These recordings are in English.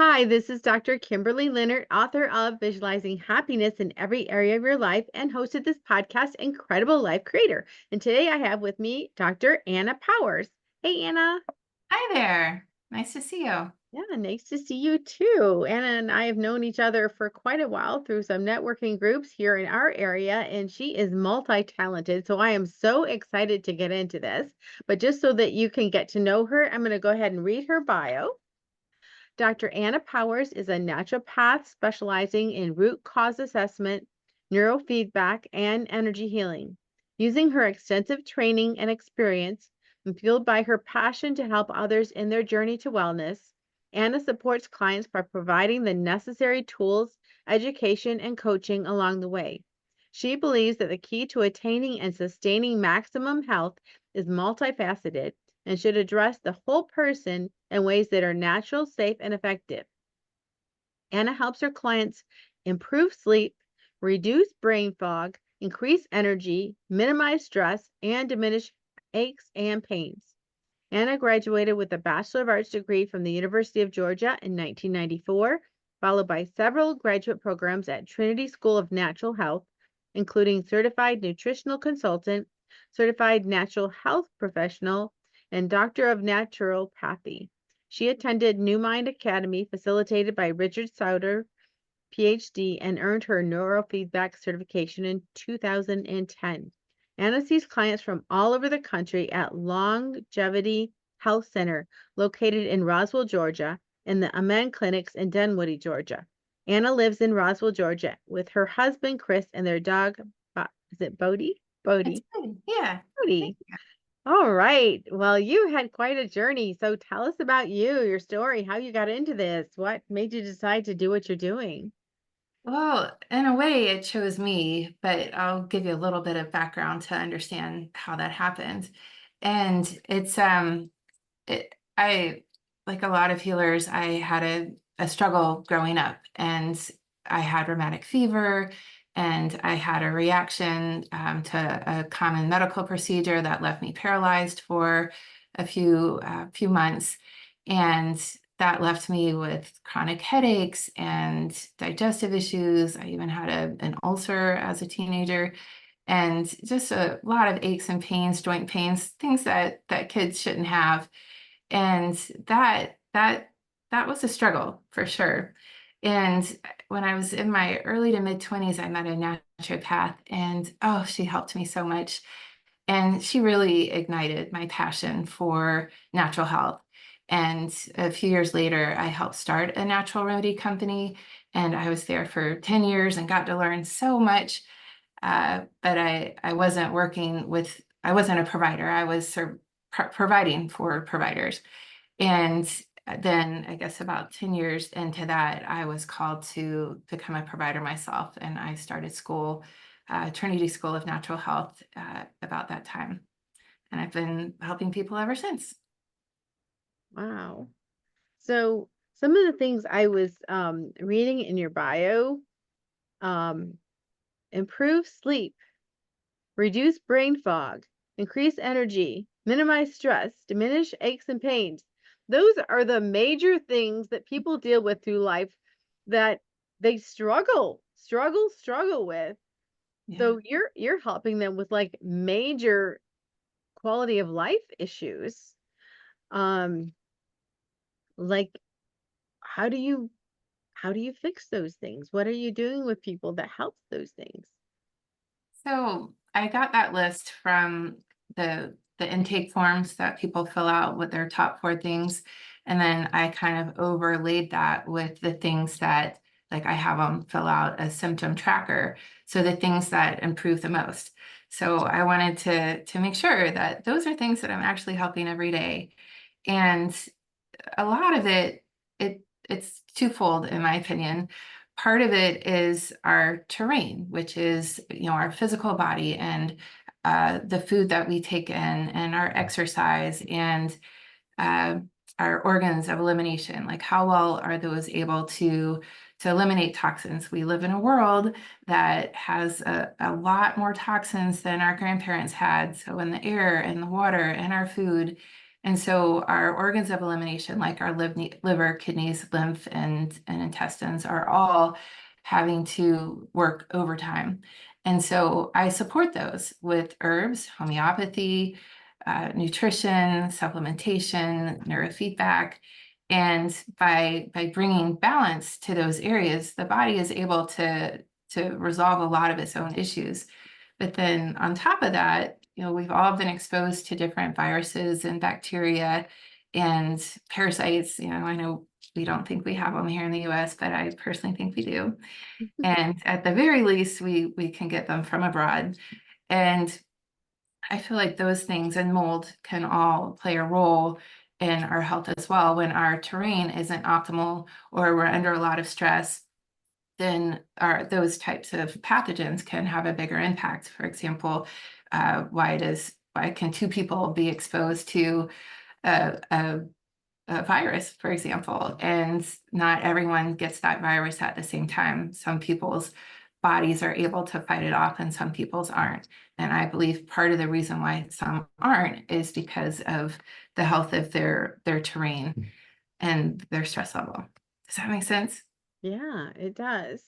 Hi, this is Dr. Kimberley Linert, author of Visualizing Happiness in Every Area of Your Life and host of this podcast, Incredible Life Creator. And today I have with me Dr. Anna Powers. Hey, Anna. Hi there. Nice to see you. Yeah, nice to see you too. Anna and I have known each other for quite a while through some networking groups here in our area, and she is multi-talented. So I am so excited to get into this. But just so that you can get to know her, I'm going to go ahead and read her bio. Dr. Anna Powers is a naturopath specializing in root cause assessment, neurofeedback, and energy healing. Using her extensive training and experience, and fueled by her passion to help others in their journey to wellness, Anna supports clients by providing the necessary tools, education, and coaching along the way. She believes that the key to attaining and sustaining maximum health is multifaceted and should address the whole person in ways that are natural, safe, and effective. Anna helps her clients improve sleep, reduce brain fog, increase energy, minimize stress, and diminish aches and pains. Anna graduated with a Bachelor of Arts degree from the University of Georgia in 1994, followed by several graduate programs at Trinity School of Natural Health, including Certified Nutritional Consultant, Certified Natural Health Professional, and Doctor of Naturopathy. She attended New Mind Academy, facilitated by Richard Sauter, PhD, and earned her Neurofeedback certification in 2010. Anna sees clients from all over the country at Longevity Health Center, located in Roswell, Georgia, and the Amen Clinics in Dunwoody, Georgia. Anna lives in Roswell, Georgia, with her husband, Chris, and their dog, is it Bodie? It's Bodie. good. Yeah. Thank Bodie. you. All right. Well, you had quite a journey. So tell us about you, your story, how you got into this. What made you decide to do what you're doing? Well, in a way, it chose me, but I'll give you a little bit of background to understand how that happened. And I, like a lot of healers, I had a struggle growing up, and I had rheumatic fever, and I had a reaction to a common medical procedure that left me paralyzed for a few months, and that left me with chronic headaches and digestive issues. I even had an ulcer as a teenager, and just a lot of aches and pains, joint pains, things that kids shouldn't have. And that was a struggle for sure. And when I was in my early to mid 20s, I met a naturopath, and oh, she helped me so much. And she really ignited my passion for natural health. And a few years later, I helped start a natural remedy company, and I was there for 10 years and got to learn so much. But I wasn't I wasn't a provider. I was providing for providers. And then I guess about 10 years into that, I was called to become a provider myself. And I started school, Trinity School of Natural Health, about that time. And I've been helping people ever since. Wow. So some of the things I was reading in your bio, um, improve sleep, reduce brain fog, increase energy, minimize stress, diminish aches and pains. Those are the major things that people deal with through life that they struggle with. Yeah. So you're helping them with like major quality of life issues. Um, like how do you fix those things? What are you doing with people that helps those things? So I got that list from the intake forms that people fill out with their top four things. And then I kind of overlaid that with the things that, like, I have them fill out a symptom tracker. So the things that improve the most. So I wanted to make sure that those are things that I'm actually helping every day. And a lot of it's twofold in my opinion. Part of it is our terrain, which is, our physical body, and the food that we take in, and our exercise, and uh, our organs of elimination. Like, how well are those able to eliminate toxins? We live in a world that has a lot more toxins than our grandparents had. So in the air and the water and our food. And so our organs of elimination, like our liver, kidneys, lymph, and intestines, are all having to work overtime. And so I support those with herbs, homeopathy, nutrition, supplementation, neurofeedback. And by bringing balance to those areas, the body is able to resolve a lot of its own issues. But then on top of that, we've all been exposed to different viruses and bacteria and parasites. I know we don't think we have them here in the US, but I personally think we do. And at the very least, we can get them from abroad. And I feel like those things and mold can all play a role in our health as well. When our terrain isn't optimal or we're under a lot of stress, then those types of pathogens can have a bigger impact. For example, why can two people be exposed to a virus, for example, and not everyone gets that virus at the same time? Some people's bodies are able to fight it off and some people's aren't. And I believe part of the reason why some aren't is because of the health of their terrain and their stress level. Does that make sense? Yeah, it does.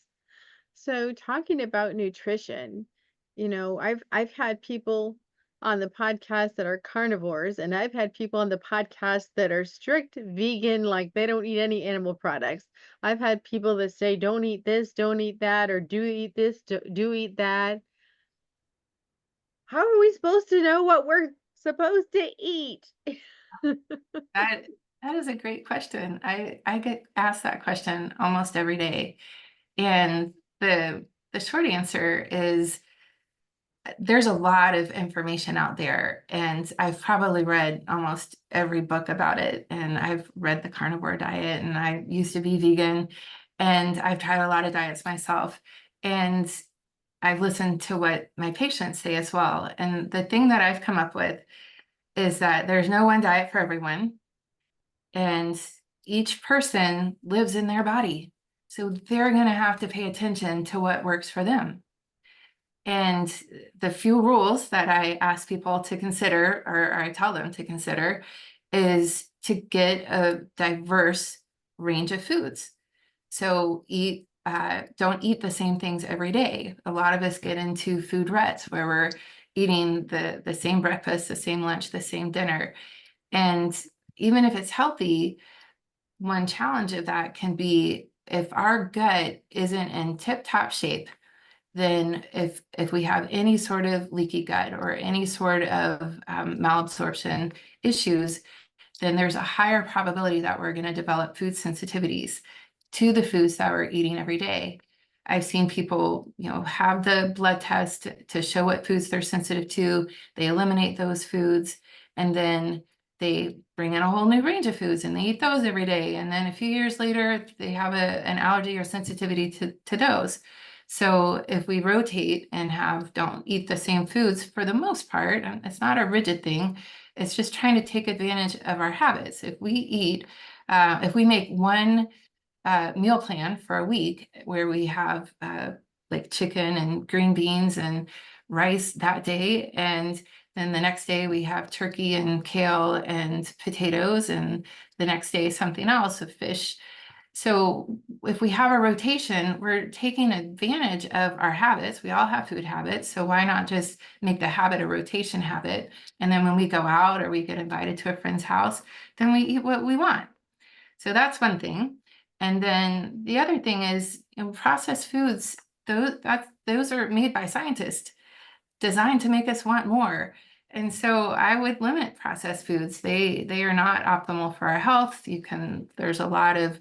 So talking about nutrition, I've had people on the podcast that are carnivores, and I've had people on the podcast that are strict vegan, like they don't eat any animal products. I've had people that say don't eat this, don't eat that, or do eat this, do eat that. How are we supposed to know what we're supposed to eat? That that is a great question. I get asked that question almost every day. And the short answer is there's a lot of information out there, and I've probably read almost every book about it. And I've read the carnivore diet, and I used to be vegan, and I've tried a lot of diets myself. And I've listened to what my patients say as well. And the thing that I've come up with is that there's no one diet for everyone, and each person lives in their body. So they're going to have to pay attention to what works for them. And the few rules that I ask people to consider, or I tell them to consider, is to get a diverse range of foods. So don't eat the same things every day. A lot of us get into food ruts where we're eating the same breakfast, the same lunch, the same dinner. And even if it's healthy, one challenge of that can be if our gut isn't in tip-top shape, then if we have any sort of leaky gut or any sort of malabsorption issues, then there's a higher probability that we're going to develop food sensitivities to the foods that we're eating every day. I've seen people, have the blood test to show what foods they're sensitive to. They eliminate those foods, and then they bring in a whole new range of foods and they eat those every day. And then a few years later, they have an allergy or sensitivity to those. So if we rotate and don't eat the same foods for the most part, and it's not a rigid thing, it's just trying to take advantage of our habits. If we make one meal plan for a week where we have like chicken and green beans and rice that day, and then the next day we have turkey and kale and potatoes, and the next day something else of fish. So if we have a rotation, we're taking advantage of our habits. We all have food habits. So why not just make the habit a rotation habit? And then when we go out or we get invited to a friend's house, then we eat what we want. So that's one thing. And then the other thing is, processed foods, those are made by scientists, designed to make us want more. And so I would limit processed foods. They are not optimal for our health. There's a lot of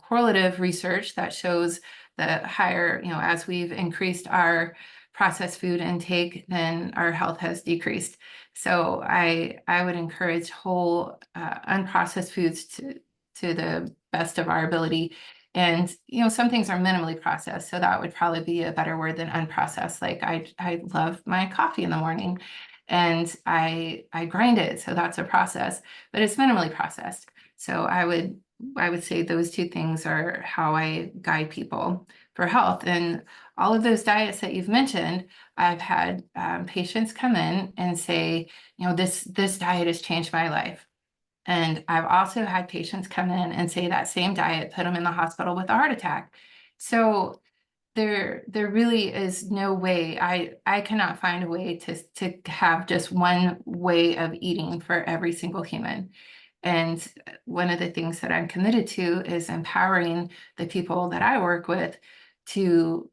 correlative research that shows that higher, as we've increased our processed food intake, then our health has decreased. So I would encourage whole, unprocessed foods to the best of our ability. And some things are minimally processed, so that would probably be a better word than unprocessed. Like I love my coffee in the morning, and I grind it, so that's a process, but it's minimally processed. So I would say those two things are how I guide people for health. And all of those diets that you've mentioned, I've had patients come in and say, this diet has changed my life. And I've also had patients come in and say that same diet put them in the hospital with a heart attack. So there really is no way. I cannot find a way to have just one way of eating for every single human. And one of the things that I'm committed to is empowering the people that I work with to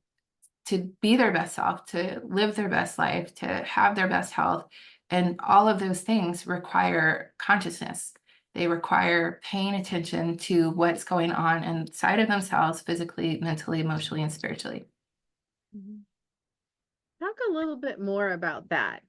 be their best self, to live their best life, to have their best health. And all of those things require consciousness. They require paying attention to what's going on inside of themselves, physically, mentally, emotionally, and spiritually. Mhm. Talk a little bit more about that.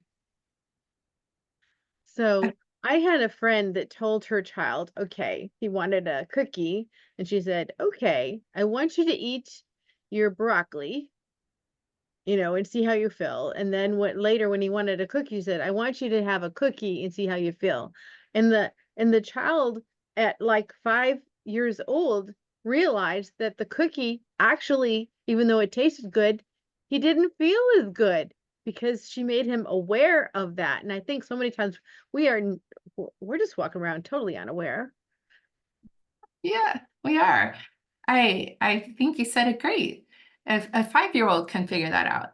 So I had a friend that told her child, okay, he wanted a cookie. And she said, okay, I want you to eat your broccoli, and see how you feel. And then what later when he wanted a cookie, he said, I want you to have a cookie and see how you feel. And the child at like 5 years old realized that the cookie actually, even though it tasted good, he didn't feel as good because she made him aware of that. And I think so many times we are we're just walking around totally unaware. Yeah, we are. I think you said it great. If a 5-year-old can figure that out.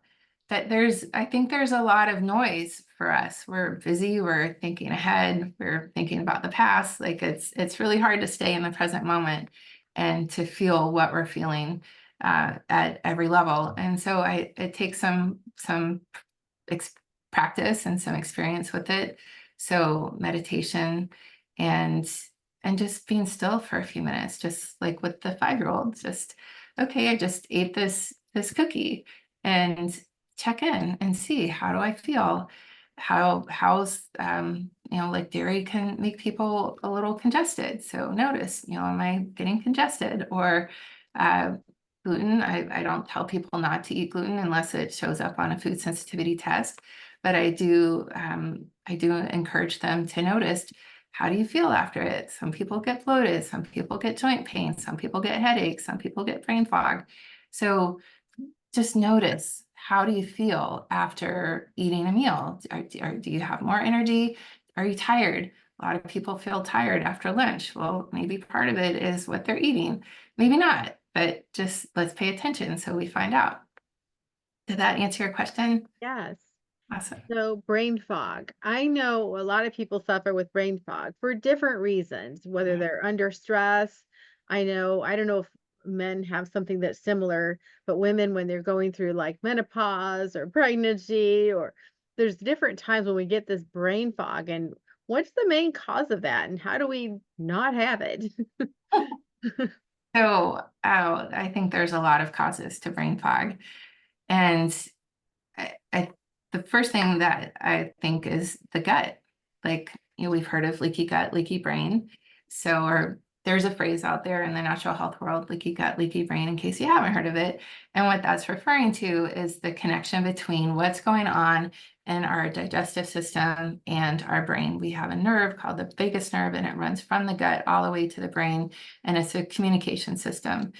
But I think there's a lot of noise for us. We're busy, we're thinking ahead, we're thinking about the past. Like it's really hard to stay in the present moment and to feel what we're feeling at every level. And so it takes some ex practice and some experience with it. So meditation and just being still for a few minutes, just like with the 5-year-old, just okay, I just ate this cookie and check in and see how do I feel? How's like dairy can make people a little congested. So notice, am I getting congested? Or uh, gluten, I don't tell people not to eat gluten unless it shows up on a food sensitivity test, but I do encourage them to notice, how do you feel after it? Some people get bloated, some people get joint pain, some people get headaches, some people get brain fog. So just notice, how do you feel after eating a meal? Do you have more energy? Are you tired? A lot of people feel tired after lunch. Well, maybe part of it is what they're eating. Maybe not, but just let's pay attention so we find out. Did that answer your question? Yes. Awesome. So, brain fog. I know a lot of people suffer with brain fog for different reasons, whether they're under stress. I don't know if men have something that's similar, but women, when they're going through like menopause or pregnancy, or there's different times when we get this brain fog. And what's the main cause of that? And how do we not have it? So, I think there's a lot of causes to brain fog. And I the first thing that I think is the gut. Like, we've heard of leaky gut, leaky brain. So, or there's a phrase out there in the natural health world, leaky gut, leaky brain, in case you haven't heard of it. And what that's referring to is the connection between what's going on in our digestive system and our brain. We have a nerve called the vagus nerve, and it runs from the gut all the way to the brain, and it's a communication system.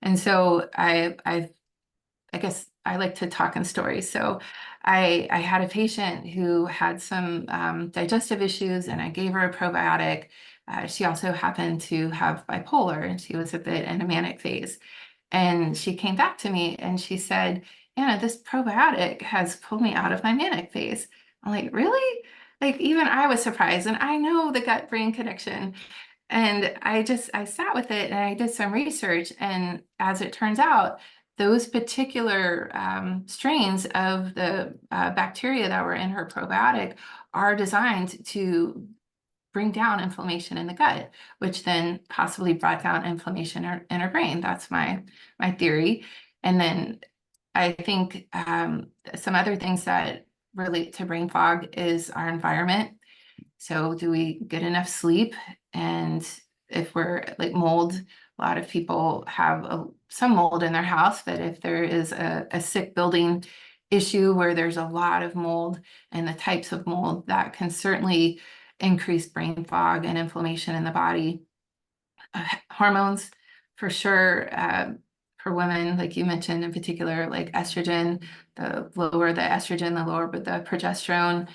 And so I guess I like to talk in stories. So I had a patient who had some digestive issues, and I gave her a probiotic. She also happened to have bipolar, and she was a bit in a manic phase. And she came back to me and she said, Anna, this probiotic has pulled me out of my manic phase. I'm like, really? Like, even I was surprised. And I know the gut brain connection. And I sat with it and I did some research. And as it turns out, those particular strains of the bacteria that were in her probiotic are designed to bring down inflammation in the gut, which then possibly brought down inflammation in her brain. That's my theory. And then I think some other things that relate to brain fog is our environment. So do we get enough sleep? And if we're like mold, a lot of people have some mold in their house, but if there is a sick building issue where there's a lot of mold and the types of mold, that can certainly increase brain fog and inflammation in the body. Hormones, for sure, for women, like you mentioned in particular, like estrogen, the lower the estrogen, the lower the progesterone.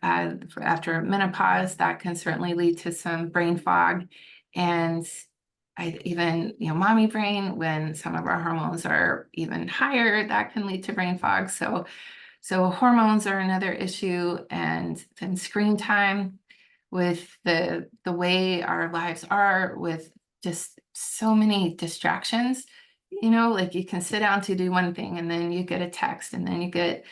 after menopause, that can certainly lead to some brain fog. And even, mommy brain, when some of our hormones are even higher, that can lead to brain fog. So hormones are another issue, and then screen time with the way our lives are, with just so many distractions. Like you can sit down to do one thing, and then you get a text, and then you get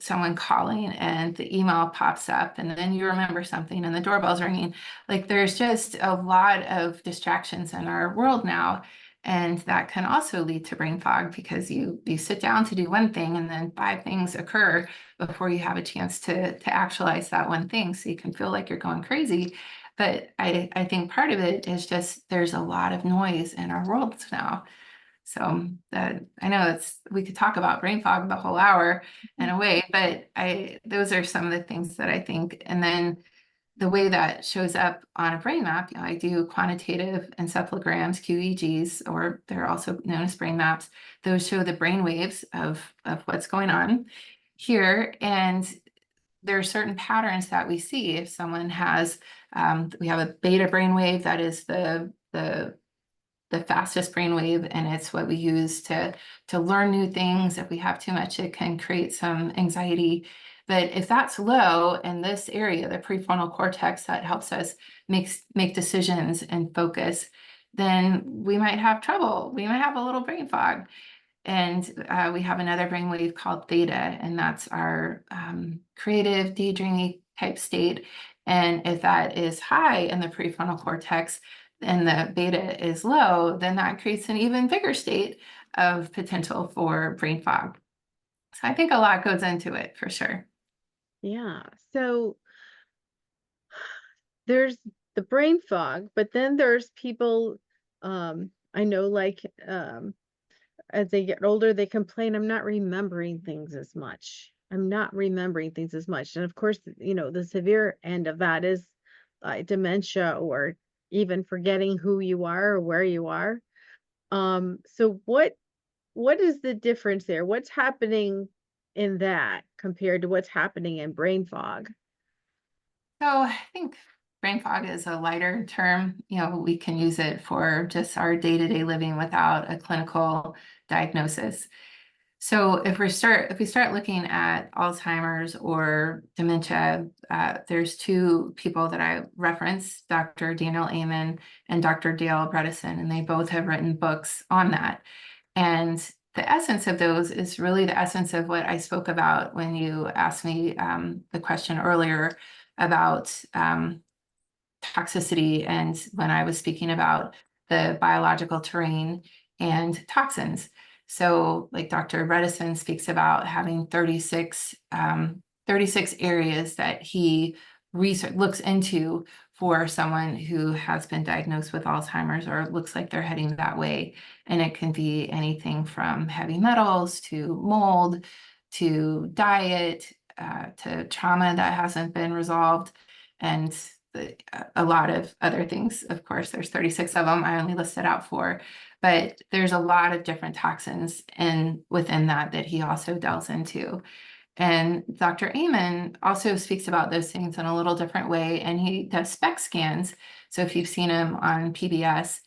someone calling, and the email pops up, and then you remember something, and the doorbell's ringing. Like there's just a lot of distractions in our world now. And that can also lead to brain fog, because you sit down to do one thing, and then five things occur before you have a chance to actualize that one thing. So you can feel like you're going crazy. But I think part of it is just there's a lot of noise in our worlds now. So that I know we could talk about brain fog the whole hour in a way, but those are some of the things that I think. And then the way that shows up on a brain map, I do quantitative encephalograms, QEEGs, or they're also known as brain maps. Those show the brain waves of what's going on here. And there are certain patterns that we see. If someone has, we have a beta brainwave, that is the fastest brainwave, and it's what we use to learn new things. If we have too much, it can create some anxiety. But if that's low in this area, the prefrontal cortex that helps us make decisions and focus, then we might have trouble. We might have a little brain fog. And we have another brainwave called theta, and that's our creative, daydreamy type state. And if that is high in the prefrontal cortex and the beta is low, then that creates an even bigger state of potential for brain fog. So I think a lot goes into it for sure. Yeah. So there's the brain fog, but then there's people, I know, like, as they get older, they complain, I'm not remembering things as much. I'm not remembering things as much. And of course, the severe end of that is dementia, or even forgetting who you are or where you are. So what is the difference there? What's happening in that compared to what's happening in brain fog? So I think brain fog is a lighter term. We can use it for just our day-to-day living without a clinical diagnosis. So if we start looking at Alzheimer's or dementia, there's two people that I reference, Dr. Daniel Amen and Dr. Dale Bredesen, and they both have written books on that. And the essence of those is really the essence of what I spoke about when you asked me the question earlier about toxicity, and when I was speaking about the biological terrain and toxins. So like Dr. Bredesen speaks about having 36 areas that he looks into for someone who has been diagnosed with Alzheimer's or looks like they're heading that way. And it can be anything from heavy metals to mold to diet to trauma that hasn't been resolved, and a lot of other things. Of course, there's 36 of them. I only listed out 4, but there's a lot of different toxins within that he also delves into. And Dr. Amen also speaks about those things in a little different way, and he does SPECT scans. So if you've seen him on PBS,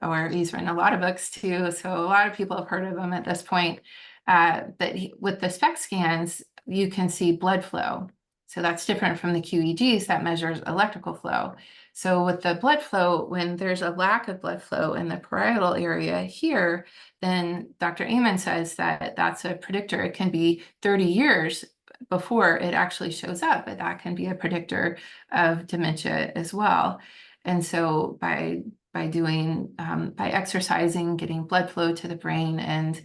or he's written a lot of books too, so a lot of people have heard of him at this point. With the SPECT scans, you can see blood flow. So that's different from the QEGs that measures electrical flow. So with the blood flow, when there's a lack of blood flow in the parietal area here, then Dr. Amen says that that's a predictor. It can be 30 years before it actually shows up, but that can be a predictor of dementia as well. And so by exercising, getting blood flow to the brain, and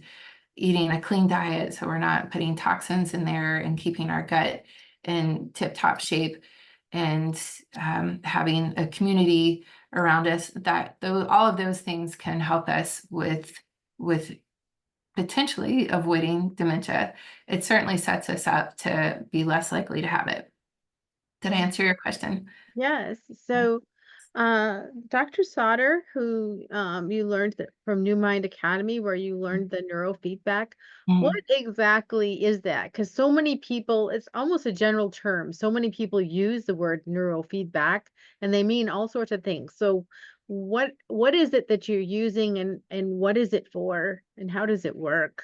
eating a clean diet, so we're not putting toxins in there, and keeping our gut in tip-top shape, and having a community around us, that all of those things can help us with potentially avoiding dementia. It certainly sets us up to be less likely to have it. Did I answer your question? Yes. So Dr. Sauter, who you learned that from New Mind Academy, where you learned the neurofeedback. What Mhm. exactly is that? Because so many people, it's almost a general term. So many people use the word neurofeedback, and they mean all sorts of things. So, what is it that you're using, and what is it for, and how does it work?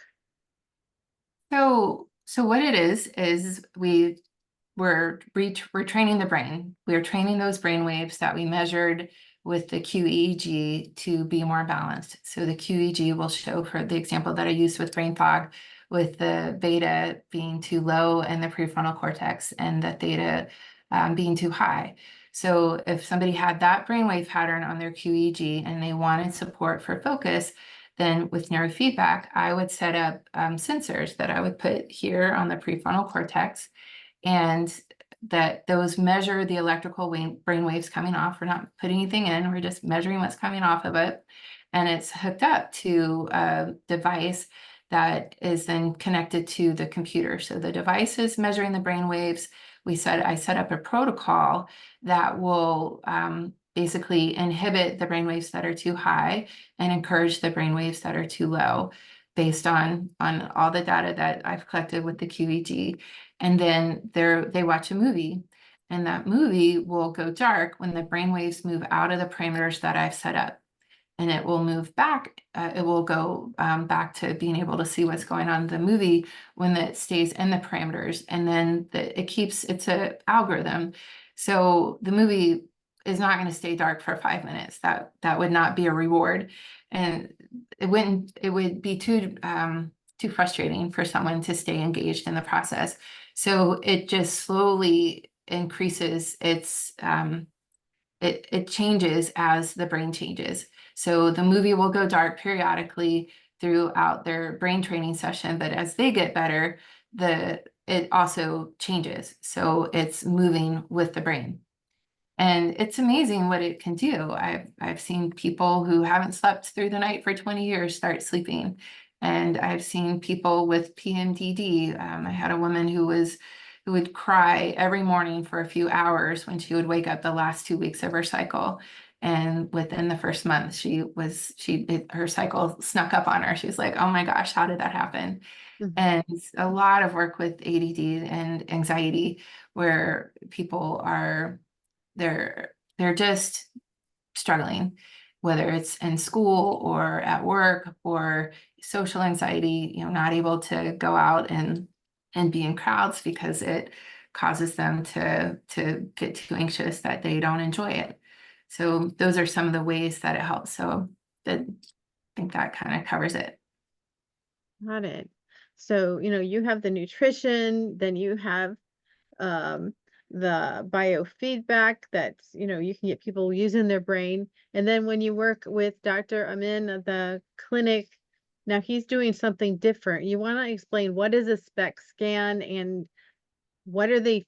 So what it is we're training the brain. We're training those brain waves that we measured with the QEEG to be more balanced. So the QEEG will show, for the example that I used with brain fog, with the beta being too low and the prefrontal cortex, and the theta being too high. So if somebody had that brainwave pattern on their QEEG and they wanted support for focus, then with neurofeedback, I would set up sensors that I would put here on the prefrontal cortex, and that those measure the electrical brain waves coming off. We're not putting anything in, we're just measuring what's coming off of it. And it's hooked up to a device that is then connected to the computer. So the device is measuring the brain waves. I set up a protocol that will basically inhibit the brain waves that are too high and encourage the brain waves that are too low, based on all the data that I've collected with the QEG. And then they watch a movie, and that movie will go dark when the brain waves move out of the parameters that I've set up, and it will move back. It will go back to being able to see what's going on in the movie when it stays in the parameters. And then it's an algorithm. So the movie is not going to stay dark for 5 minutes. That would not be a reward. And it would be too frustrating for someone to stay engaged in the process. So it just slowly increases it changes as the brain changes. So the movie will go dark periodically throughout their brain training session, but as they get better, it also changes. So it's moving with the brain. And it's amazing what it can do. I've seen people who haven't slept through the night for 20 years start sleeping. And I've seen people with PMDD. I had a woman who would cry every morning for a few hours when she would wake up the last 2 weeks of her cycle. And within the first month, her cycle snuck up on her. She was like, "Oh my gosh, how did that happen?" Mhm. And a lot of work with ADD and anxiety, where people are they're just struggling, whether it's in school or at work, or social anxiety, not able to go out and be in crowds because it causes them to get too anxious that they don't enjoy it. So those are some of the ways that it helps. So I think that kind of covers it. Got it. So, you have the nutrition, then you have um, the biofeedback that's, you can get people using their brain. And then when you work with Dr. Amin at the clinic, now he's doing something different. You want to explain what is a spec scan and what are they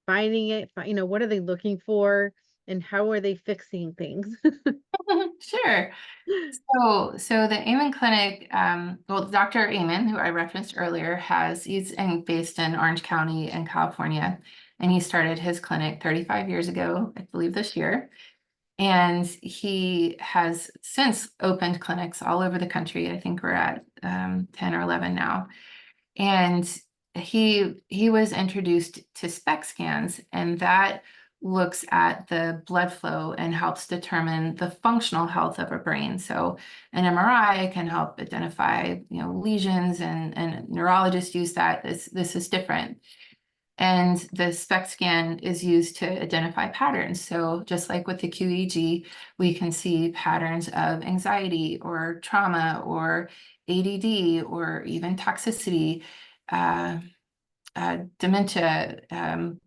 finding it, what are they looking for and how are they fixing things? Sure. So the Amen Clinic, well, Dr. Amen, who I referenced earlier, based in Orange County in California, and he started his clinic 35 years ago, I believe this year. And he has since opened clinics all over the country. I think we're at 10 or 11 now. And he was introduced to SPECT scans, and that looks at the blood flow and helps determine the functional health of a brain. So an MRI can help identify, lesions, and neurologists use that. This is different. And the SPECT scan is used to identify patterns. So just like with the QEG, we can see patterns of anxiety or trauma or ADD or even toxicity, uh, dementia,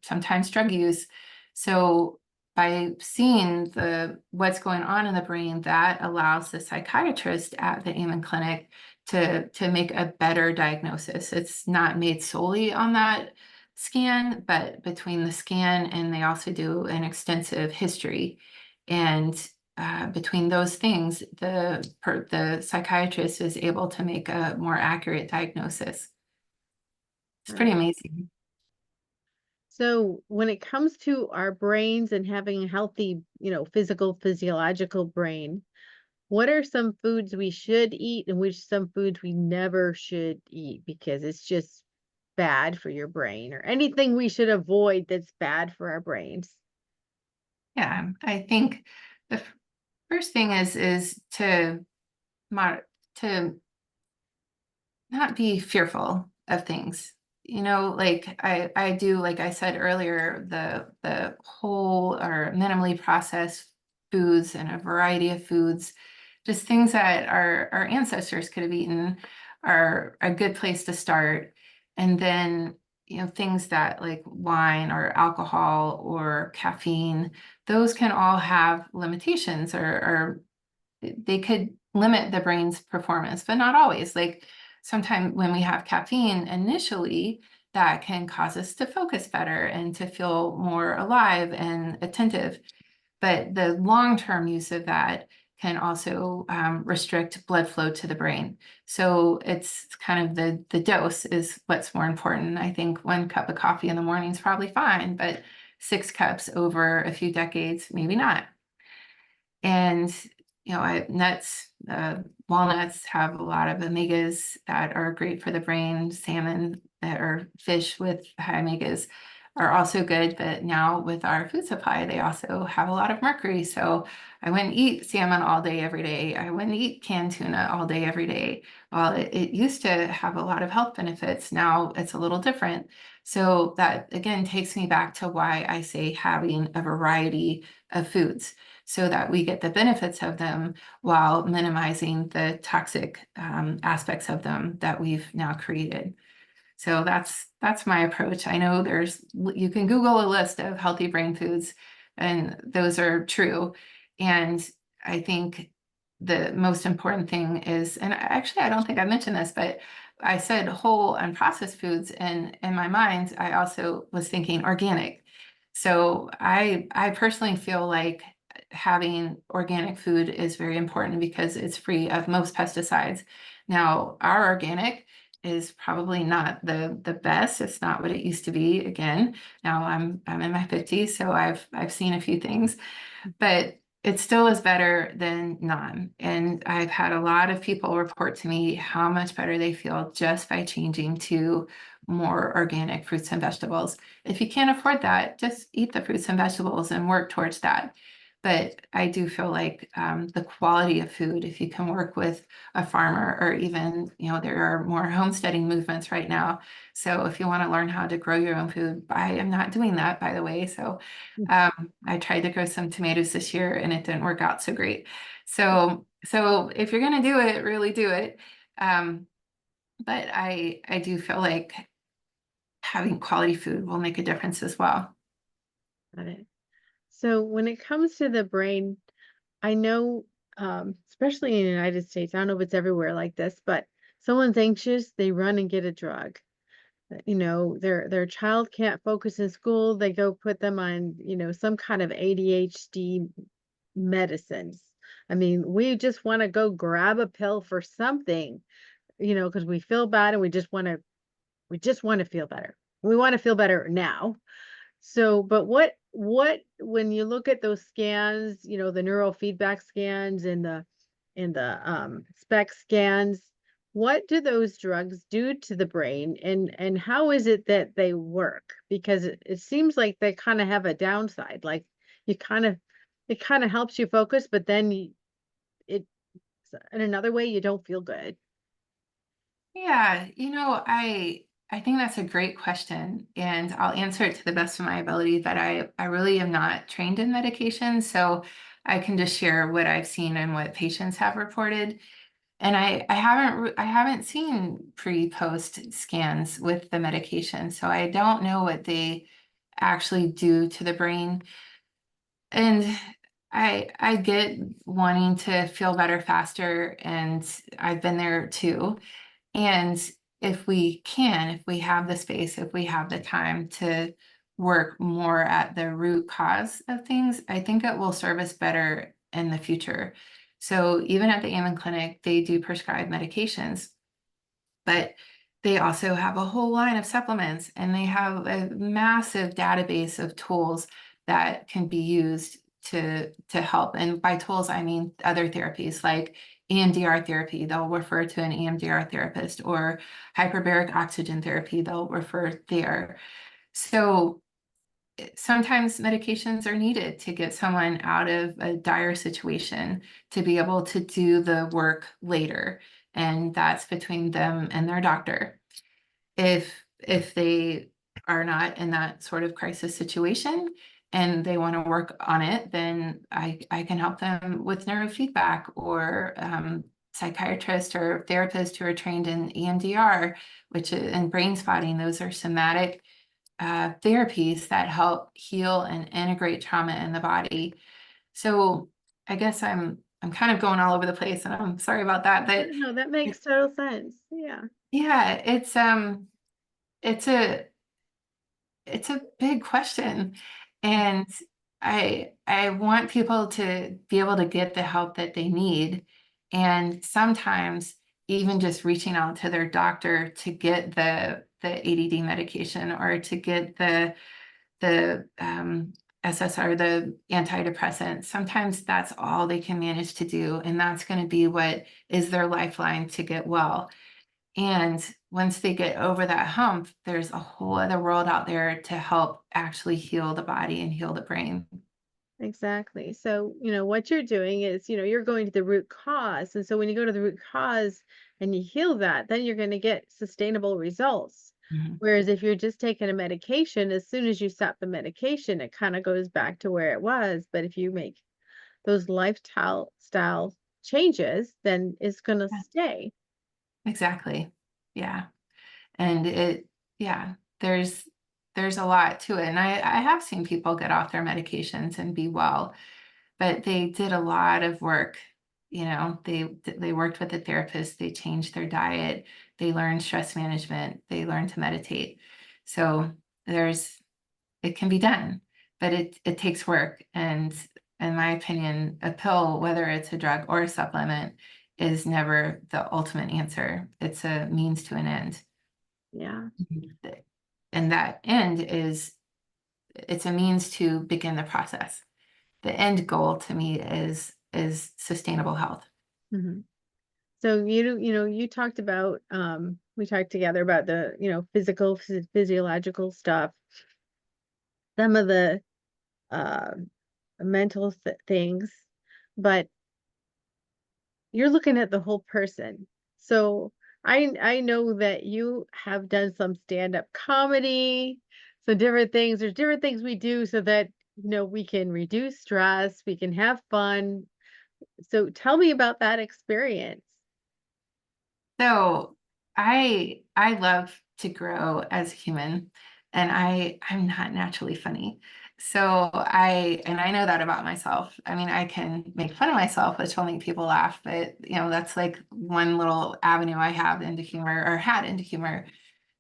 sometimes drug use. So by seeing what's going on in the brain, that allows the psychiatrist at the Amen Clinic to make a better diagnosis. It's not made solely on that scan, but between the scan and they also do an extensive history. And between those things, the psychiatrist is able to make a more accurate diagnosis. It's pretty Right. amazing. So when it comes to our brains and having a healthy, physiological brain, what are some foods we should eat and which some foods we never should eat because it's just bad for your brain, or anything we should avoid that's bad for our brains? Yeah, I think the first thing is to mod to not be fearful of things. Like I do, like I said earlier, the whole or minimally processed foods and a variety of foods, just things that our ancestors could have eaten are a good place to start. And then, things that like wine or alcohol or caffeine, those can all have limitations or they could limit the brain's performance, but not always. Like sometimes when we have caffeine initially, that can cause us to focus better and to feel more alive and attentive. But the long-term use of that can also restrict blood flow to the brain. So it's kind of the dose is what's more important. I think 1 cup of coffee in the morning is probably fine, but 6 cups over a few decades, maybe not. And nuts, walnuts have a lot of omegas that are great for the brain. Salmon that are fish with high omegas are also good, but now with our food supply, they also have a lot of mercury. So I wouldn't eat salmon all day, every day. I wouldn't eat canned tuna all day, every day. Well, it used to have a lot of health benefits. Now it's a little different. So that again takes me back to why I say having a variety of foods so that we get the benefits of them while minimizing the toxic aspects of them that we've now created. So that's my approach. I know you can Google a list of healthy brain foods, and those are true. And I think the most important thing is, and actually I don't think I mentioned this, but I said whole unprocessed foods, and in my mind, I also was thinking organic. So I personally feel like having organic food is very important because it's free of most pesticides. Now, our organic is probably not the best. It's not what it used to be. Again, now I'm in my 50s, so I've seen a few things, but it still is better than none. And I've had a lot of people report to me how much better they feel just by changing to more organic fruits and vegetables. If you can't afford that, just eat the fruits and vegetables and work towards that. But I do feel like the quality of food, if you can work with a farmer, or even, there are more homesteading movements right now. So if you want to learn how to grow your own food, I am not doing that, by the way. So I tried to grow some tomatoes this year and it didn't work out so great. So if you're going to do it, really do it. Um, but I do feel like having quality food will make a difference as well. Got it. So when it comes to the brain, I know, especially in the United States, I don't know if it's everywhere like this, but someone's anxious, they run and get a drug. Their child can't focus in school, they go put them on, some kind of ADHD medicines. I mean, we just want to go grab a pill for something, because we feel bad and we just want to feel better. We want to feel better now. So, but what when you look at those scans, the neurofeedback scans and the SPEC scans, what do those drugs do to the brain, and how is it that they work? Because it seems like they kind of have a downside. Like you kind of it kind of helps you focus, but then it in another way you don't feel good. Yeah, I think that's a great question, and I'll answer it to the best of my ability. But I really am not trained in medication, so I can just share what I've seen and what patients have reported. And I haven't seen pre-post scans with the medication, so I don't know what they actually do to the brain. And I get wanting to feel better faster, and I've been there too. And if we have the space, if we have the time to work more at the root cause of things, I think it will serve us better in the future. So even at the Amen Clinic, they do prescribe medications, but They also have a whole line of supplements, and they have a massive database of tools that can be used to help. And by tools, I mean other therapies like EMDR therapy. They'll refer to an EMDR therapist, or hyperbaric oxygen therapy. They'll refer there. So sometimes medications are needed to get someone out of a dire situation to be able to do the work later. And that's between them and their doctor. If they are not in that sort of crisis situation and they want to work on it, then I can help them with neurofeedback, or psychiatrists or therapists who are trained in EMDR, which is, and brain spotting. Those are somatic therapies that help heal and integrate trauma in the body. So I guess I'm kind of going all over the place, and I'm sorry about that. Yeah, But no, that makes total sense. Yeah. yeah, it's a it's a big question. And I want people to be able to get the help that they need. And sometimes even just reaching out to their doctor to get the ADD medication, or to get the SSR, the antidepressant. Sometimes that's all they can manage to do, and that's going to be what is their lifeline to get well. And once they get over that hump, there's a whole other world out there to help actually heal the body and heal the brain. Exactly. So, what you're doing is, you're going to the root cause. And so when you go to the root cause and you heal that, then you're going to get sustainable results. Mhm. Whereas if you're just taking a medication, as soon as you stop the medication, it kind of goes back to where it was. But if you make those lifestyle style changes, then it's going to Yeah, stay. exactly. Yeah. And yeah, there's a lot to it. And I have seen people get off their medications and be well, but they did a lot of work. They worked with a therapist, they changed their diet, they learned stress management, they learned to meditate. So there's it can be done, but it takes work. And in my opinion, a pill, whether it's a drug or a supplement, is never the ultimate answer. It's a means to an end. Yeah. Mhm. And that end is, it's a means to begin the process. The end goal to me is sustainable health. Mhm. So you talked about we talked together about the, physiological stuff, some of the uh mental things, but you're looking at the whole person. So I know that you have done some stand-up comedy, so different things. There's different things we do so that we can reduce stress, we can have fun. So tell me about that experience. So I love to grow as a human, and I'm not naturally funny. So I know that about myself. I mean, I can make fun of myself, which will make people laugh, but that's like one little avenue I have into humor, or had into humor.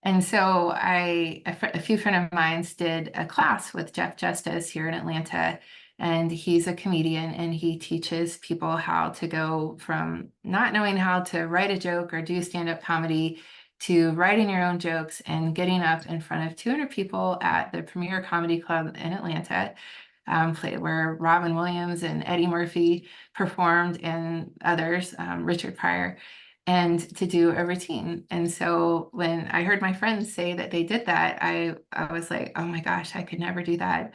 And so a few friend of mine did a class with Jeff Justice here in Atlanta, and he's a comedian, and he teaches people how to go from not knowing how to write a joke or do stand-up comedy to writing your own jokes and getting up in front of 200 people at the Premier Comedy Club in Atlanta, where Robin Williams and Eddie Murphy performed, and others, Richard Pryor, and to do a routine. And so when I heard my friends say that they did that, I was like, oh my gosh, I could never do that.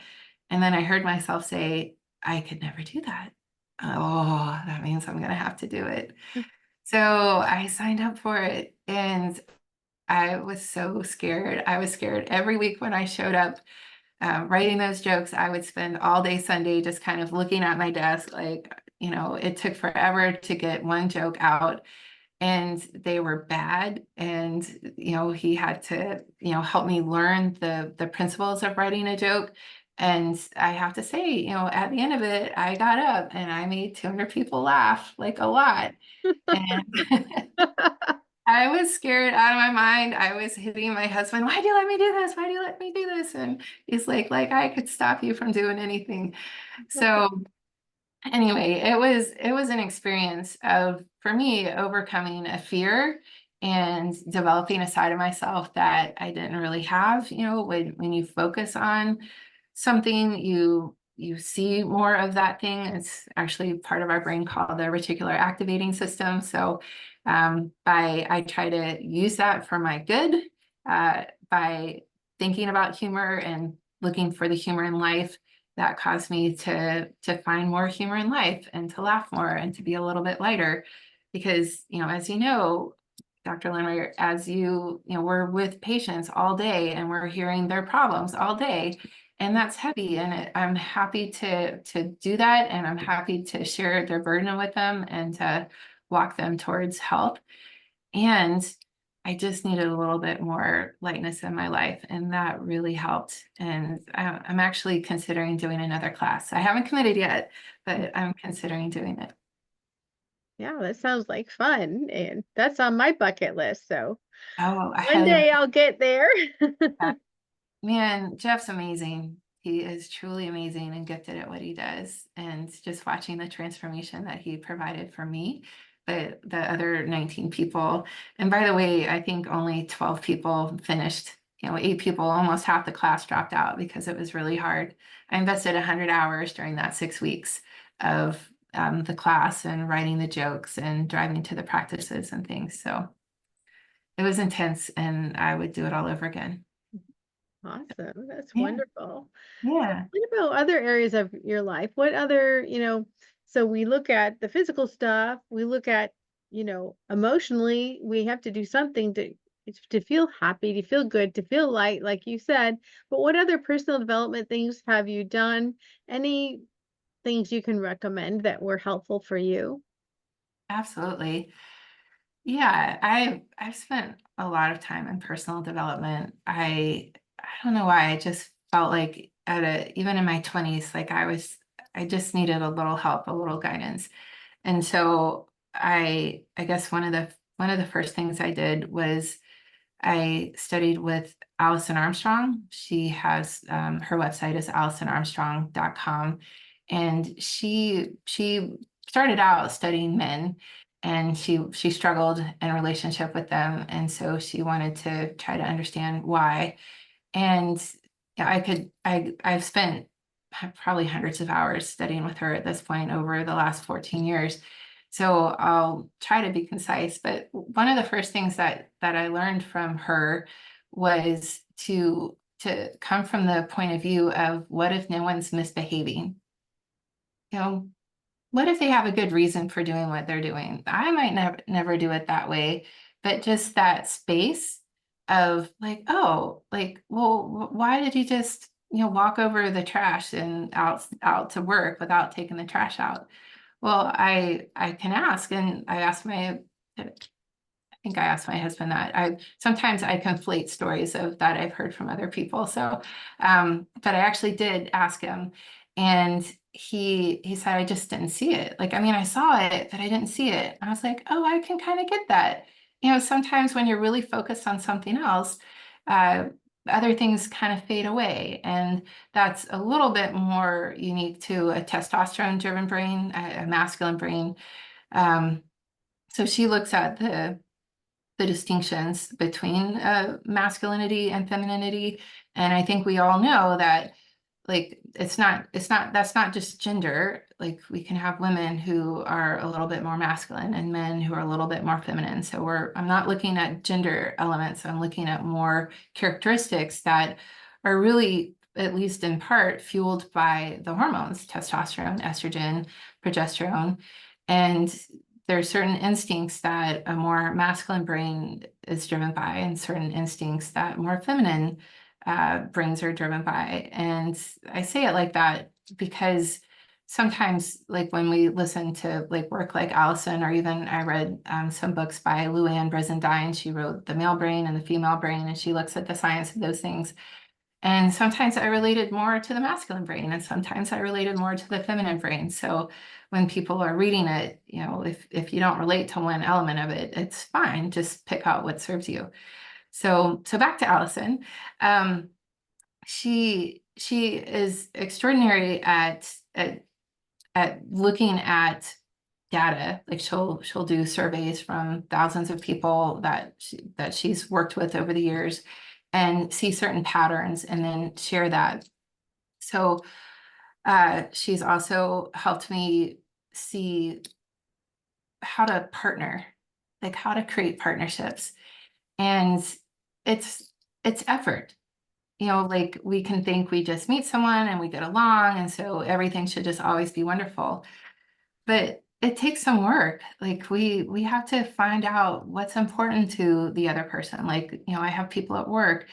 And then I heard myself say, I could never do that. Oh, that means I'm going to have to do it. So I signed up for it, and I was so scared. I was scared every week when I showed up, writing those jokes. I would spend all day Sunday just kind of looking at my desk, like, it took forever to get one joke out, and they were bad. And he had to help me learn the principles of writing a joke. And I have to say, at the end of it, I got up and I made 200 people laugh, like, a lot. And I was scared out of my mind. I was hitting my husband, why do you let me do this? Why do you let me do this? And he's like I could stop you from doing anything. So anyway, it was an experience of, for me, overcoming a fear and developing a side of myself that I didn't really have. When you focus on something, you see more of that thing. It's actually part of our brain called the reticular activating system. So I try to use that for my good by thinking about humor and looking for the humor in life. That caused me to find more humor in life and to laugh more and to be a little bit lighter. Because, as you know, Dr. Linert, we're with patients all day and we're hearing their problems all day, and that's heavy. And I'm happy to do that, and I'm happy to share their burden with them and to walk them towards health. And I just needed a little bit more lightness in my life, and that really helped. And I'm actually considering doing another class. I haven't committed yet, but I'm considering doing it. Yeah, that sounds like fun, and that's on my bucket list, so Oh, I one highly day I'll get there. recommend. Man, Jeff's amazing. He is truly amazing and gifted at what he does. And just watching the transformation that he provided for me, the other 19 people. And by the way, I think only 12 people finished. 8 people, almost half the class dropped out because it was really hard. I invested 100 hours during that 6 weeks of the class and writing the jokes and driving to the practices and things. So it was intense, and I would do it all over again. Awesome, that's Yeah, wonderful. So yeah. what about other areas of your life? What other, so we look at the physical stuff, we look at, emotionally, we have to do something to feel happy, to feel good, to feel light, like you said. But what other personal development things have you done? Any things you can recommend that were helpful for you? Absolutely. Yeah, I've spent a lot of time in personal development. I don't know why. I just felt like even in my 20s, like I just needed a little help, a little guidance. And so I guess one of the first things I did was I studied with Allison Armstrong. She has her website is AllisonArmstrong.com, and she started out studying men, and she struggled in a relationship with them, and so she wanted to try to understand why. And yeah, I've spent probably hundreds of hours studying with her at this point over the last 14 years. So I'll try to be concise, but one of the first things that I learned from her was to come from the point of view of what if no one's misbehaving? You know, what if they have a good reason for doing what they're doing? I might never do it that way, but just that space of like, oh, like, well, why did you just, walk over the trash and out to work without taking the trash out? Well, I can ask, and I think I asked my husband that. I sometimes I conflate stories of that I've heard from other people. So, but I actually did ask him, and he said I just didn't see it. Like, I mean, I saw it, but I didn't see it. I was like, oh, I can kind of get that. Sometimes when you're really focused on something else, uh, other things kind of fade away, and that's a little bit more unique to a testosterone-driven brain, a masculine brain. Um, so she looks at the distinctions between masculinity and femininity. And I think we all know that like that's not just gender. Like we can have women who are a little bit more masculine and men who are a little bit more feminine. So I'm not looking at gender elements. I'm looking at more characteristics that are really, at least in part, fueled by the hormones, testosterone, estrogen, progesterone. And there are certain instincts that a more masculine brain is driven by, and certain instincts that more feminine brains are driven by. And I say it like that because sometimes, like when we listen to like work like Allison, or even I read some books by Lou Anne Brizendine. She wrote The Male Brain and the Female Brain, and she looks at the science of those things. And sometimes I related more to the masculine brain, and sometimes I related more to the feminine brain. So when people are reading it, if you don't relate to one element of it, it's fine. Just pick out what serves you. So back to Allison. Um, she is extraordinary at looking at data. Like she'll do surveys from thousands of people that she's worked with over the years and see certain patterns and then share that. So she's also helped me see how to partner, like how to create partnerships. And it's it's effort. Like we can think we just meet someone and we get along, and so everything should just always be wonderful. But it takes some work. Like we have to find out what's important to the other person. Like, I have people at work,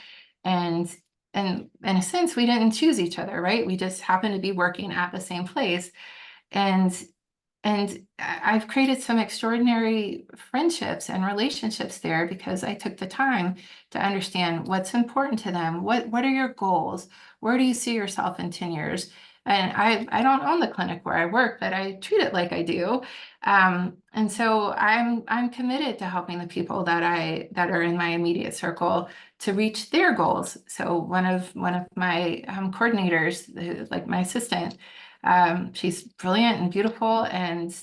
and in a sense, we didn't choose each other, right? We just happen to be working at the same place. And I've created some extraordinary friendships and relationships there because I took the time to understand what's important to them. What are your goals? Where do you see yourself in 10 years? And I don't own the clinic where I work, but I treat it like I do. And so I'm committed to helping the people that are in my immediate circle to reach their goals. So one of my coordinators, like my assistant, she's brilliant and beautiful and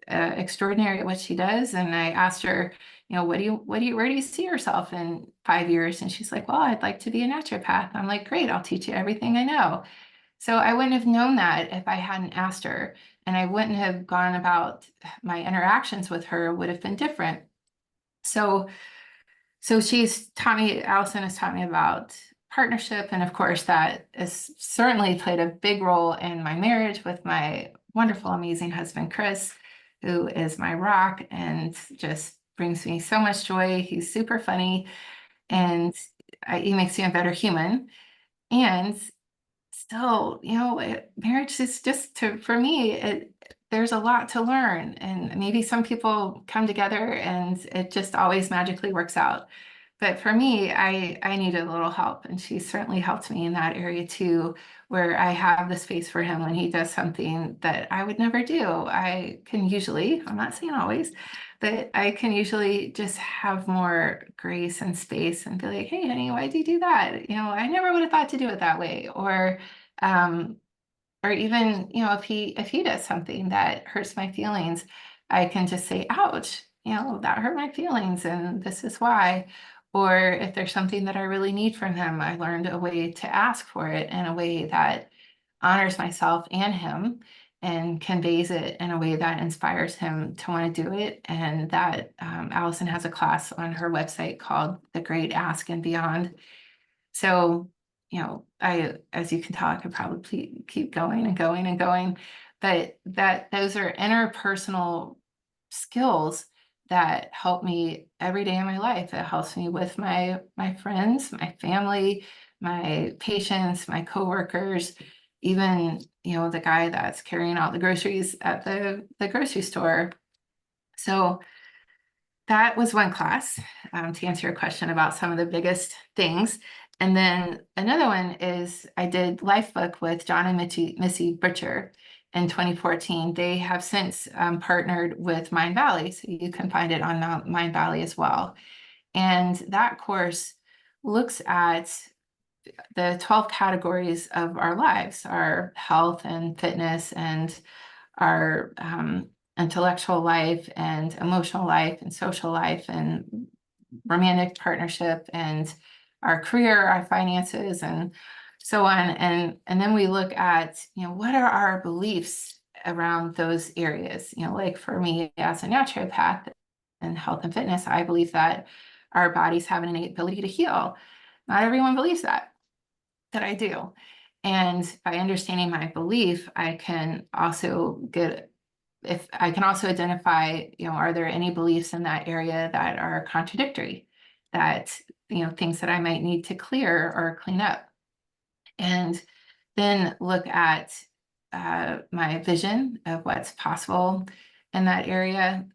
extraordinary at what she does. And I asked her, where do you see yourself in 5 years? And she's like, well, I'd like to be a naturopath. I'm like, great, I'll teach you everything I know. So I wouldn't have known that if I hadn't asked her, and I wouldn't have gone about my interactions with her would have been different. So Allison has taught me about partnership. And of course, that has certainly played a big role in my marriage with my wonderful, amazing husband, Chris, who is my rock and just brings me so much joy. He's super funny and he makes me a better human. And still, marriage is for me, there's a lot to learn. And maybe some people come together and it just always magically works out. But for me, I needed a little help, and she certainly helped me in that area too, where I have the space for him when he does something that I would never do. I'm not saying always, but I can usually just have more grace and space and be like, hey, honey, why did you do that? I never would have thought to do it that way. Um, or even, if he does something that hurts my feelings, I can just say, ouch, that hurt my feelings and this is why. Or if there's something that I really need from him, I learned a way to ask for it in a way that honors myself and him and conveys it in a way that inspires him to want to do it. And that Allison has a class on her website called The Great Ask and Beyond. So, as you can tell, I could probably keep going and going and going, but those are interpersonal skills that help me every day in my life. It helps me with my friends, my family, my patients, my coworkers, even, the guy that's carrying out the groceries at the grocery store. So that was one class, to answer your question about some of the biggest things. And then another one is I did Life Book with John and Missy Butcher in 2014. They have since partnered with Mind Valley, so you can find it on Mind Valley as well. And that course looks at the 12 categories of our lives, our health and fitness and our intellectual life and emotional life and social life and romantic partnership and our career, our finances, and so on. And then we look at, what are our beliefs around those areas? Like for me as a naturopath and health and fitness, I believe that our bodies have an innate ability to heal. Not everyone believes that I do. And by understanding my belief, I can also identify, are there any beliefs in that area that are contradictory, that, things that I might need to clear or clean up. And then look at my vision of what's possible in that area.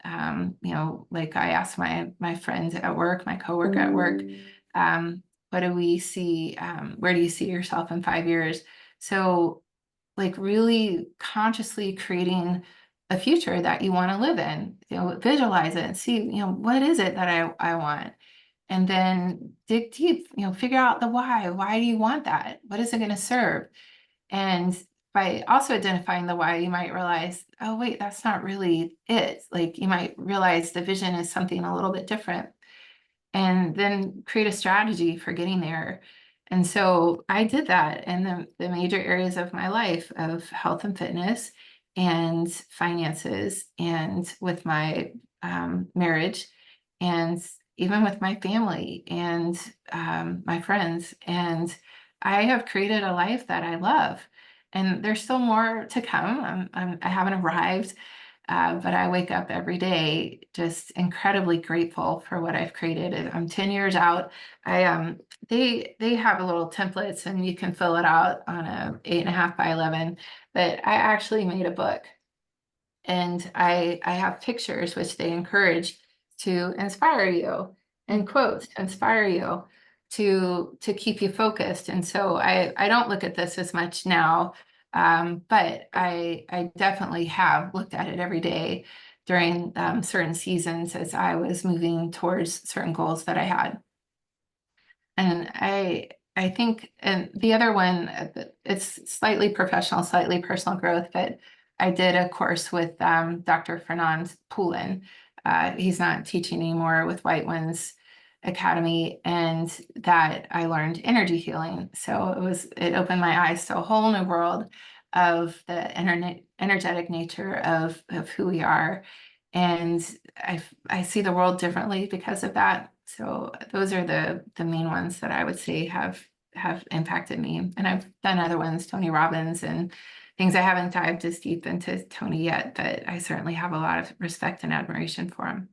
Like I asked my friends at work, my coworker at work, what do we see? Where do you see yourself in 5 years? So like really consciously creating a future that you want to live in, visualize it and see, what is it that I want? And then dig deep, figure out the why. Why do you want that? What is it going to serve? And by also identifying the why, you might realize, oh, wait, that's not really it. Like you might realize the vision is something a little bit different, and then create a strategy for getting there. And so I did that in the major areas of my life of health and fitness and finances and with my marriage and even with my family and my friends. And I have created a life that I love. And there's still more to come. I haven't arrived, but I wake up every day just incredibly grateful for what I've created. I'm 10 years out. They have a little templates and you can fill it out on a 8.5 by 11. But I actually made a book, and I have pictures which they encourage to inspire you, and Mhm. quotes to inspire you to keep you focused. And so I don't look at this as much now, but I definitely have looked at it every day during certain seasons as I was moving towards certain goals that I had. And I think, and the other one, it's slightly professional, slightly personal growth, but I did a course with Dr. Fernand Poulin. He's not teaching anymore with White Winds Academy, and that I learned energy healing. So it opened my eyes to a whole new world of the energetic nature of who we are. And I see the world differently because of that. So those are the main ones that I would say have impacted me. And I've done other ones, Tony Robbins and things. I haven't dived as deep into Tony yet, but I certainly have a lot of respect and admiration for him.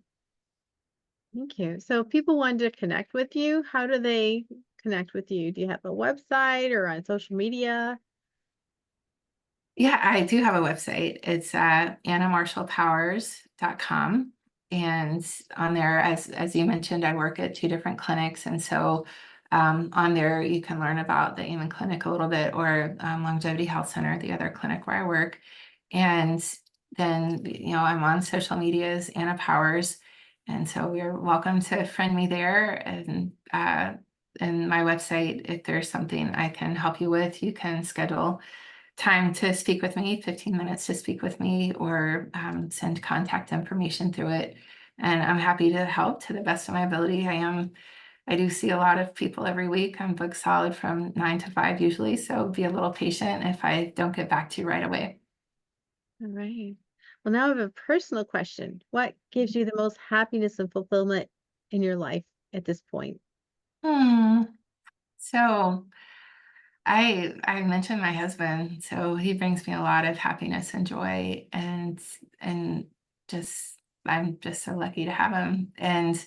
Thank you. So if people wanted to connect with you, how do they connect with you? Do you have a website or on social media? Yeah, I do have a website. It's annamarshallpowers.com. And on there, as you mentioned, I work at two different clinics. And so on there, you can learn about the Amen Clinic a little bit, or Longevity Health Center, the other clinic where I work. And then, I'm on social media as Anna Powers. And so you're welcome to friend me there. And my website, if there's something I can help you with, you can schedule time to speak with me, 15 minutes to speak with me, or send contact information through it. And I'm happy to help to the best of my ability. I do see a lot of people every week. I'm booked solid from 9 to 5 usually. So be a little patient if I don't get back to you right away. All right. Well, now I have a personal question. What gives you the most happiness and fulfillment in your life at this point? Hmm. So I mentioned my husband, so he brings me a lot of happiness and joy, and just I'm just so lucky to have him, and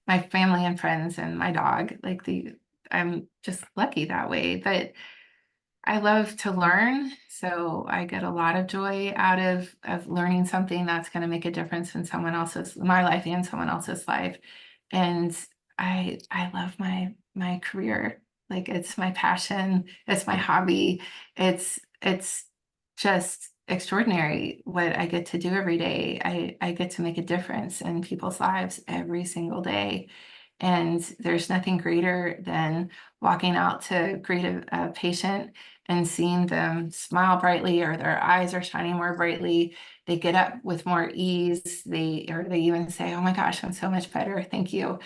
my family and friends and my dog. I'm just lucky that way. But I love to learn, so I get a lot of joy out of learning something that's going to make a difference in my life and someone else's life. And I love my career. Like it's my passion, it's my hobby. It's just extraordinary what I get to do every day. I get to make a difference in people's lives every single day. And there's nothing greater than walking out to greet a patient and seeing them smile brightly, or their eyes are shining more brightly. They get up with more ease. They even say, "Oh my gosh, I'm so much better. Thank you."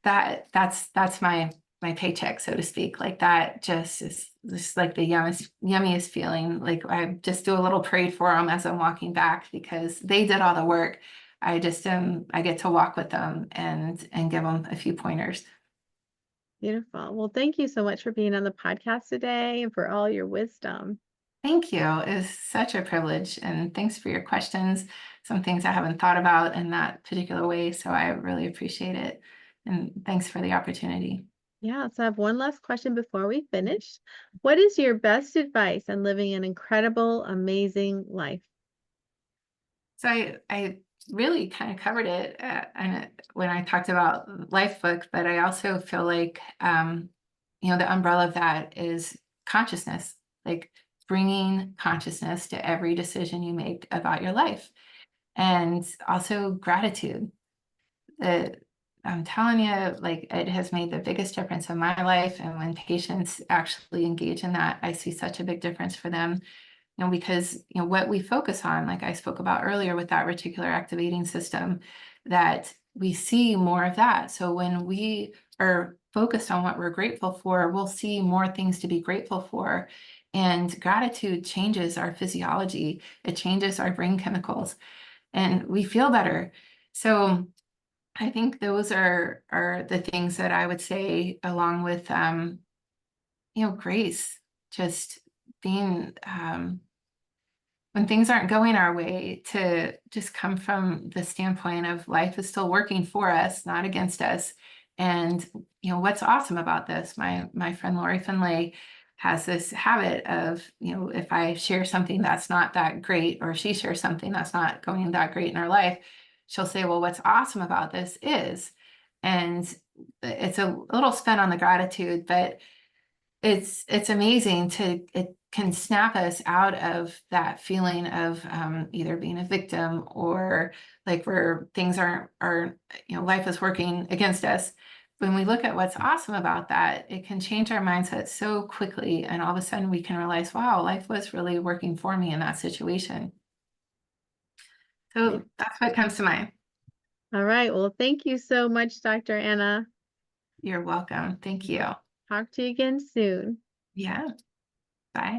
That's my paycheck, so to speak. Like that just is just like the yummiest feeling. Like I just do a little parade for them as I'm walking back because they did all the work. I get to walk with them and give them a few pointers. Beautiful. Well, thank you so much for being on the podcast today and for all your wisdom. Thank you. It was such a privilege, and thanks for your questions. Some things I haven't thought about in that particular way, so I really appreciate it. And thanks for the opportunity. Yeah, so I have one last question before we finish. What is your best advice on living an incredible, amazing life? So I really kind of covered it when I talked about Life Book, but I also feel like the umbrella of that is consciousness, like bringing consciousness to every decision you make about your life, and also gratitude. That I'm telling you, like it has made the biggest difference in my life. And when patients actually engage in that, I see such a big difference for them because, what we focus on, like I spoke about earlier with that reticular activating system, that we see more of that. So when we are focused on what we're grateful for, we'll see more things to be grateful for. And gratitude changes our physiology. It changes our brain chemicals, and we feel better. So I think those are the things that I would say, along with grace, just being when things aren't going our way, to just come from the standpoint of life is still working for us, not against us. And what's awesome about this, my friend Lori Finlay has this habit of, if I share something that's not that great, or she shares something that's not going that great in her life, she'll say, well, what's awesome about this is, and it's a little spin on the gratitude, but it's amazing it can snap us out of that feeling of either being a victim, or like where things are life is working against us. When we look at what's awesome about that, it can change our mindset so quickly, and all of a sudden we can realize, wow, life was really working for me in that situation. Great. So that's what comes to mind. All right. Well, thank you so much, Dr. Anna. You're welcome. Thank you. Talk to you again soon. Yeah. Bye.